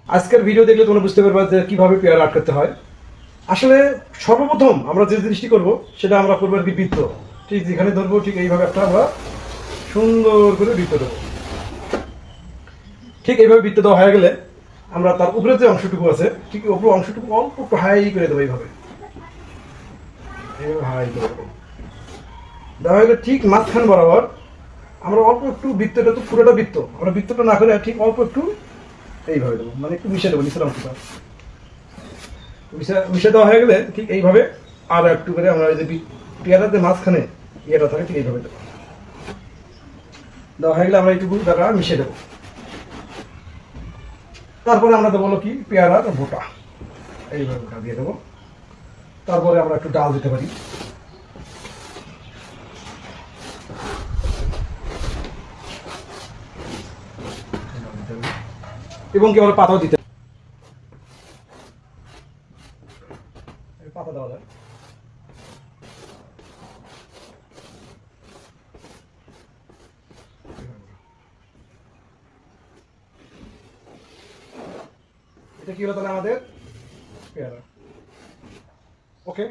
আজকের ভিডিও দেখলে তোমরা বুঝতে পারবে যে কীভাবে পেয়ারা আর্ট করতে হয়। আসলে সর্বপ্রথম আমরা যে জিনিসটি করব সেটা আমরা করবো আর কি বৃত্ত। ঠিক যেখানে ধরবো ঠিক এইভাবে একটা আমরা সুন্দর করে বৃত্ত দেবো। ঠিক এইভাবে বৃত্ত দেওয়া হয়ে গেলে আমরা তার উপরে যে অংশটুকু আছে ঠিক উপরে অংশটুকু অল্প একটু হাই করে দেবো। এইভাবে এইভাবে হাই করে দেবো। দেওয়া হয়ে গেলে ঠিক মাঝখান বরাবর আমরা অল্প একটু বৃত্তটা, তো পুরোটা বৃত্ত আমরা বৃত্তটা না করে ঠিক অল্প একটু এইভাবে দেবো, মানে একটু মিশে দেবো নিচের অংশটা। মিশে দেওয়া হয়ে গেলে ঠিক এইভাবে আর একটু করে আমরা এই যে পেয়ারাতে মাঝখানে ইয়েটা থাকে ঠিক এইভাবে দেবো। দেওয়া হয়ে গেলে আমরা এইটুকু দ্বারা মিশিয়ে দেবো। তারপরে আমরা দেবো কি পেয়ারার বোটা, এইভাবে বোটা দিয়ে দেবো। তারপরে আমরা একটু ডাল দিতে পারি। এবং কি আমরা পাতাও দিতে, পাতা দেওয়া যায়। এটা কি হলো তাহলে আমাদের পেয়ারা। ওকে।